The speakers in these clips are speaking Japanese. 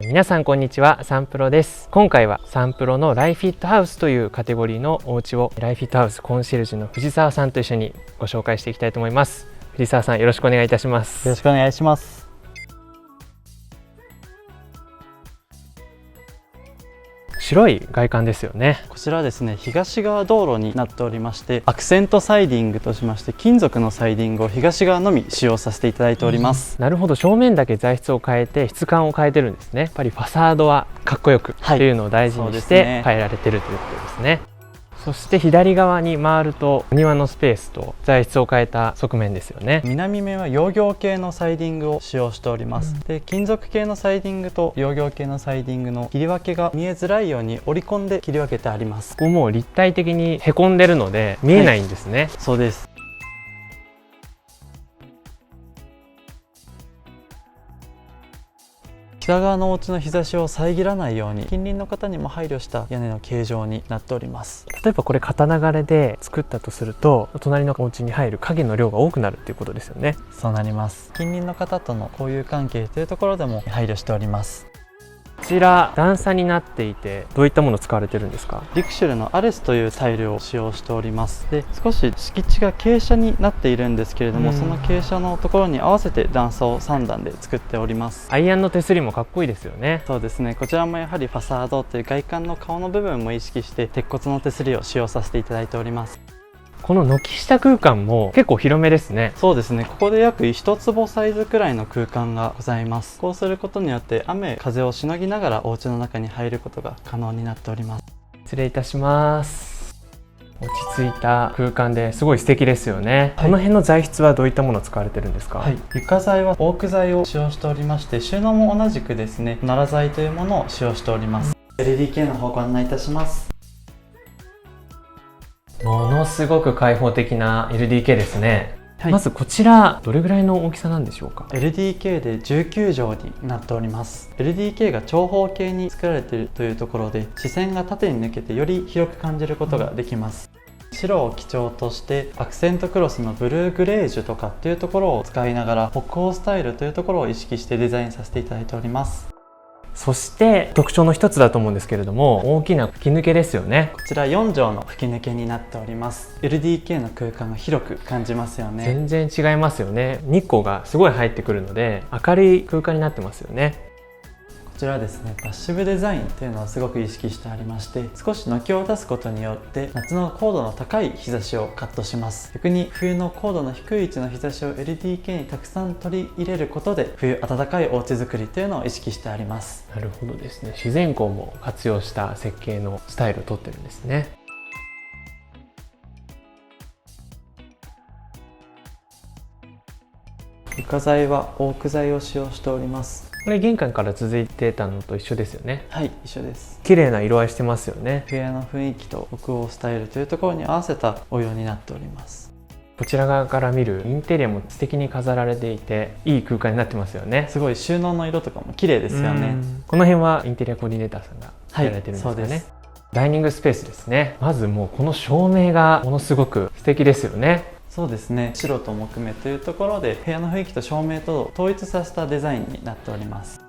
皆さんこんにちは、サンプロです。今回はサンプロのライフィットハウスというカテゴリーのお家をライフィットハウスコンシェルジュの藤沢さんと一緒にご紹介していきたいと思います。藤沢さん、よろしくお願いいたします。よろしくお願いします。白い外観ですよね。こちらはですね、東側道路になっておりまして、アクセントサイディングとしまして金属のサイディングを東側のみ使用させていただいております。なるほど、正面だけ材質を変えて質感を変えてるんですね。やっぱりファサードはかっこよくっていうのを大事にして変えられてるということですね。そして左側に回るとお庭のスペースと材質を変えた側面ですよね。南面は溶業系のサイディングを使用しております。で、金属系のサイディングと溶業系のサイディングの切り分けが見えづらいように折り込んで切り分けてあります。ここもう立体的にへこんでるので見えないんですね。そうです。北側のお家の日差しを遮らないように近隣の方にも配慮した屋根の形状になっております。例えばこれ片流れで作ったとすると、隣のお家に入る影の量が多くなるっていうことですよね。そうなります。近隣の方との交友関係というところでも配慮しております。こちら段差になっていて、どういったものを使われてるんですか？リクシュルのアレスというタイルを使用しております。で、少し敷地が傾斜になっているんですけれども、その傾斜のところに合わせて段差を3段で作っております。アイアンの手すりもかっこいいですよね。そうですね、こちらもやはりファサードという外観の顔の部分も意識して鉄骨の手すりを使用させていただいております。この軒下空間も結構広めですね。そうですね、ここで約1坪サイズくらいの空間がございます。こうすることによって雨風をしのぎながらお家の中に入ることが可能になっております。失礼いたします。落ち着いた空間ですごい素敵ですよね。この辺の材質はどういったものを使われてるんですか？床材はオーク材を使用しておりまして、収納も同じくですね、奈良材というものを使用しております。LDK の方ご案内いたします。ものすごく開放的な LDK ですね。はい、まずこちらどれぐらいの大きさなんでしょうか？ LDK で19畳になっております。 LDK が長方形に作られているというところで、視線が縦に抜けてより広く感じることができます。白を基調としてアクセントクロスのブルーグレージュとかっていうところを使いながら、北欧スタイルというところを意識してデザインさせていただいております。そして特徴の一つだと思うんですけれども、大きな吹き抜けですよね。こちら4畳の吹き抜けになっております。 LDK の空間が広く感じますよね。全然違いますよね。日光がすごい入ってくるので明るい空間になってますよね。こちらはですね、パッシブデザインというのをすごく意識してありまして、少し軒を出すことによって夏の高度の高い日差しをカットします。逆に冬の高度の低い位置の日差しを LDK にたくさん取り入れることで、冬暖かいお家作りというのを意識してあります。なるほどですね。自然光も活用した設計のスタイルをとってるんですね。床材はオーク材を使用しております。これ玄関から続いてたのと一緒ですよね。はい、一緒です。綺麗な色合いしてますよね。部屋の雰囲気と北欧スタイルというところに合わせたお色になっております。こちら側から見るインテリアも素敵に飾られていて、いい空間になってますよね。すごい収納の色とかも綺麗ですよね。この辺はインテリアコーディネーターさんがやられてるんですかね。そうです。ダイニングスペースですね。まずもうこの照明がものすごく素敵ですよね。そうですね、白と木目というところで部屋の雰囲気と照明と統一させたデザインになっております。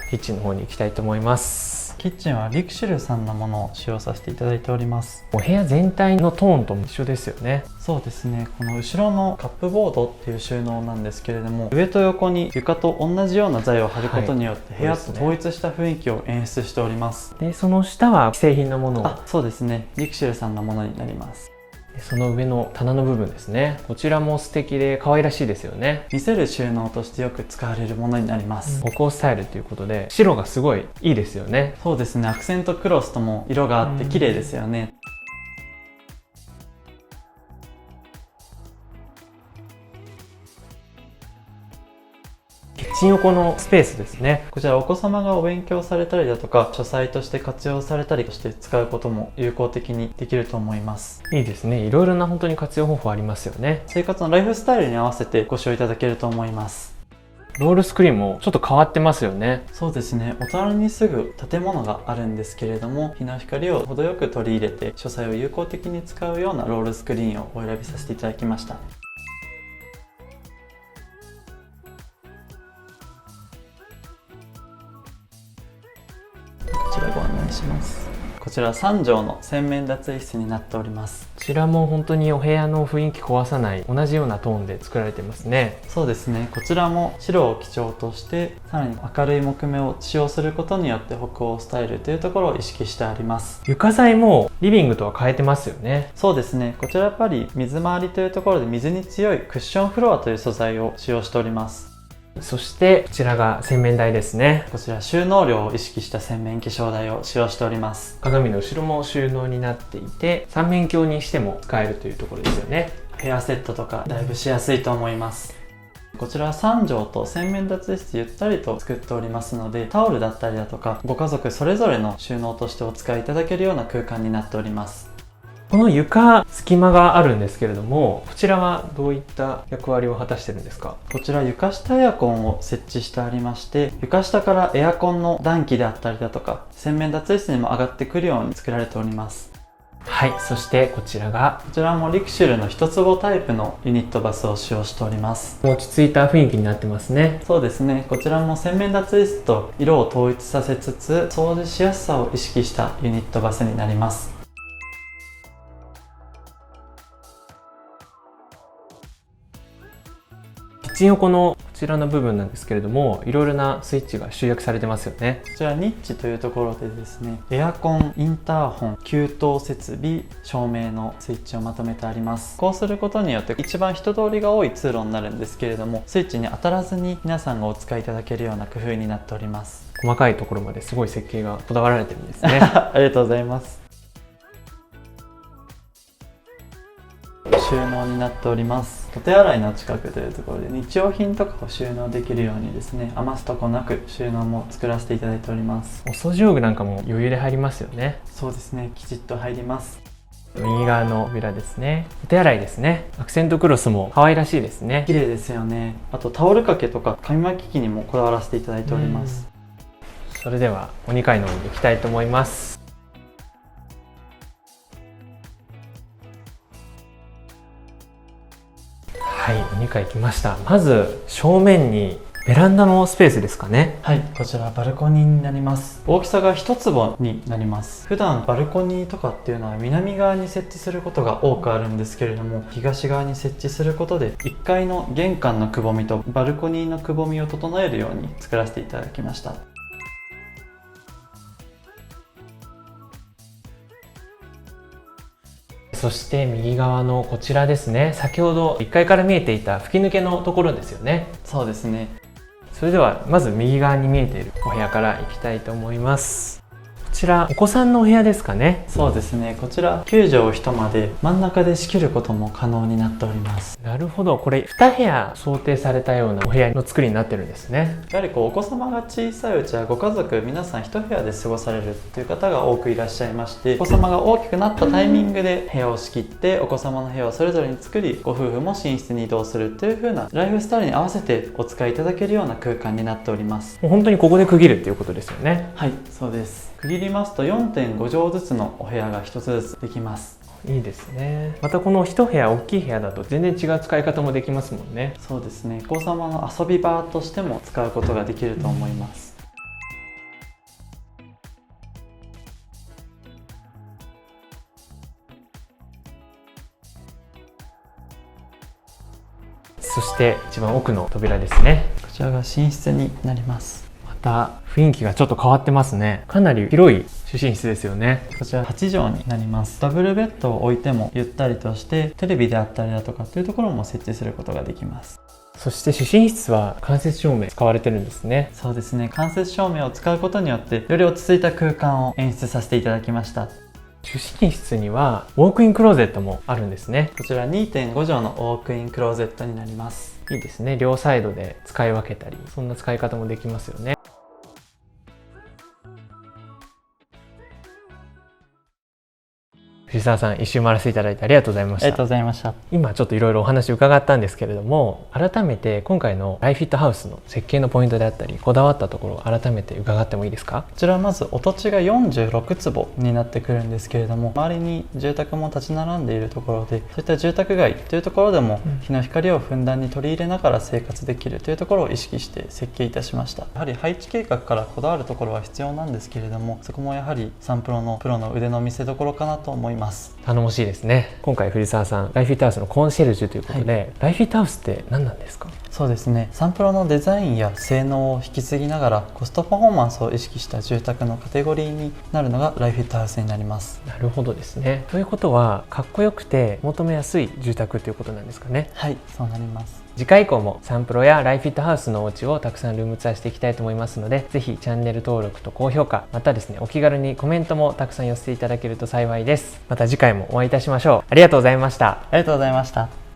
キッチンの方に行きたいと思います。キッチンはリクシュルさんのものを使用させていただいております。お部屋全体のトーンとも一緒ですよね。そうですね、この後ろのカップボードっていう収納なんですけれども、上と横に床と同じような材を貼ることによって部屋と統一した雰囲気を演出しております。で、その下は既製品のものを。そうですね、リクシュルさんのものになります。その上の棚の部分ですね。こちらも素敵で可愛らしいですよね。見せる収納としてよく使われるものになります。北欧スタイルということで白がすごいいいですよね。そうですね、アクセントクロスとも色があって綺麗ですよね。キッチン横のスペースですね。こちらお子様がお勉強されたりだとか書斎として活用されたりして使うことも有効的にできると思います。いいですね。いろいろな本当に活用方法ありますよね。生活のライフスタイルに合わせてご使用いただけると思います。ロールスクリーンもちょっと変わってますよね。そうですね、お隣にすぐ建物があるんですけれども、日の光を程よく取り入れて書斎を有効的に使うようなロールスクリーンをお選びさせていただきました。願いします。こちら3畳の洗面脱衣室になっております。こちらも本当にお部屋の雰囲気壊さない同じようなトーンで作られてますね。そうですね、こちらも白を基調としてさらに明るい木目を使用することによって北欧スタイルというところを意識してあります。床材もリビングとは変えてますよね。そうですね、こちらやっぱり水回りというところで水に強いクッションフロアという素材を使用しております。そしてこちらが洗面台ですね。こちら収納量を意識した洗面化粧台を使用しております。鏡の後ろも収納になっていて三面鏡にしても使えるというところですよね。ヘアセットとかだいぶしやすいと思います。こちらは3畳と洗面脱衣室ゆったりと作っておりますので、タオルだったりだとかご家族それぞれの収納としてお使いいただけるような空間になっております。この床、隙間があるんですけれども、こちらはどういった役割を果たしてるんですか？こちら床下エアコンを設置してありまして、床下からエアコンの暖気であったりだとか洗面脱衣室にも上がってくるように作られております。はい、そしてこちらもリクシュルの一坪タイプのユニットバスを使用しております。落ち着いた雰囲気になってますね。そうですね、こちらも洗面脱衣室と色を統一させつつ掃除しやすさを意識したユニットバスになります。キッチン横のこちらの部分なんですけれども、いろいろなスイッチが集約されてますよね。こちらニッチというところでですね、エアコン、インターホン、給湯設備、照明のスイッチをまとめてあります。こうすることによって一番人通りが多い通路になるんですけれども、スイッチに当たらずに皆さんがお使いいただけるような工夫になっております。細かいところまですごい設計がこだわられてるんですね。ありがとうございます。収納になっております。お手洗いの近くというところで日用品とかを収納できるようにですね、余すとこなく収納も作らせていただいております。お掃除用具なんかも余裕で入りますよね。そうですね、きちっと入ります。右側の扉ですね。お手洗いですね。アクセントクロスも可愛らしいですね。綺麗ですよね。あとタオル掛けとか紙巻き機にもこだわらせていただいております。それではお2階の方に行きたいと思います。はい、お2階来ました。まず正面にベランダのスペースですかね。はい、こちらバルコニーになります。大きさが1坪になります。普段バルコニーとかっていうのは南側に設置することが多くあるんですけれども、東側に設置することで1階の玄関のくぼみとバルコニーのくぼみを整えるように作らせていただきました。そして右側のこちらですね。先ほど1階から見えていた吹き抜けのところですよね。そうですね。それではまず右側に見えているお部屋から行きたいと思います。こちらお子さんのお部屋ですかね。そうですね、こちら9畳一間で真ん中で仕切ることも可能になっております。なるほど、これ2部屋想定されたようなお部屋の作りになってるんですね。やはりお子様が小さいうちはご家族皆さん1部屋で過ごされるという方が多くいらっしゃいまして、お子様が大きくなったタイミングで部屋を仕切ってお子様の部屋をそれぞれに作り、ご夫婦も寝室に移動するという風なライフスタイルに合わせてお使いいただけるような空間になっております。もう本当にここで区切るっていうことですよね。はい、そうです。区切りますと 4.5 畳ずつのお部屋が1つずつできます。いいですね。またこの1部屋大きい部屋だと全然違う使い方もできますもんね。そうですね、お子様の遊び場としても使うことができると思います。そして一番奥の扉ですね。こちらが寝室になります。また雰囲気がちょっと変わってますね。かなり広い主寝室ですよね。こちら8畳になります。ダブルベッドを置いてもゆったりとしてテレビであったりだとかというところも設置することができます。そして主寝室は間接照明使われてるんですね。そうですね、間接照明を使うことによってより落ち着いた空間を演出させていただきました。主寝室にはウォークインクローゼットもあるんですね。こちら 2.5 畳のウォークインクローゼットになります。いいですね。両サイドで使い分けたり、そんな使い方もできますよね。藤沢さん、一周回らせていただいてありがとうございました。ありがとうございました。今ちょっといろいろお話伺ったんですけれども、改めて今回のライフィットハウスの設計のポイントであったりこだわったところを改めて伺ってもいいですか？こちらはまずお土地が46坪になってくるんですけれども、周りに住宅も立ち並んでいるところで、そういった住宅街というところでも日の光をふんだんに取り入れながら生活できるというところを意識して設計いたしました。やはり配置計画からこだわるところは必要なんですけれども、そこもやはりサンプロのプロの腕の見せ所かなと思います。頼もしいですね。今回藤沢さん、ライフィットハウスのコンシェルジュということで、ライフィットハウスって何なんですか？そうですね、サンプロのデザインや性能を引き継ぎながらコストパフォーマンスを意識した住宅のカテゴリーになるのがライフィットハウスになります。なるほどですね。ということはかっこよくて求めやすい住宅ということなんですかね？はい、そうなります。次回以降もサンプロやライフィットハウスのお家をたくさんルームツアーしていきたいと思いますので、ぜひチャンネル登録と高評価、またですね、お気軽にコメントもたくさん寄せていただけると幸いです。また次回もお会いいたしましょう。ありがとうございました。ありがとうございました。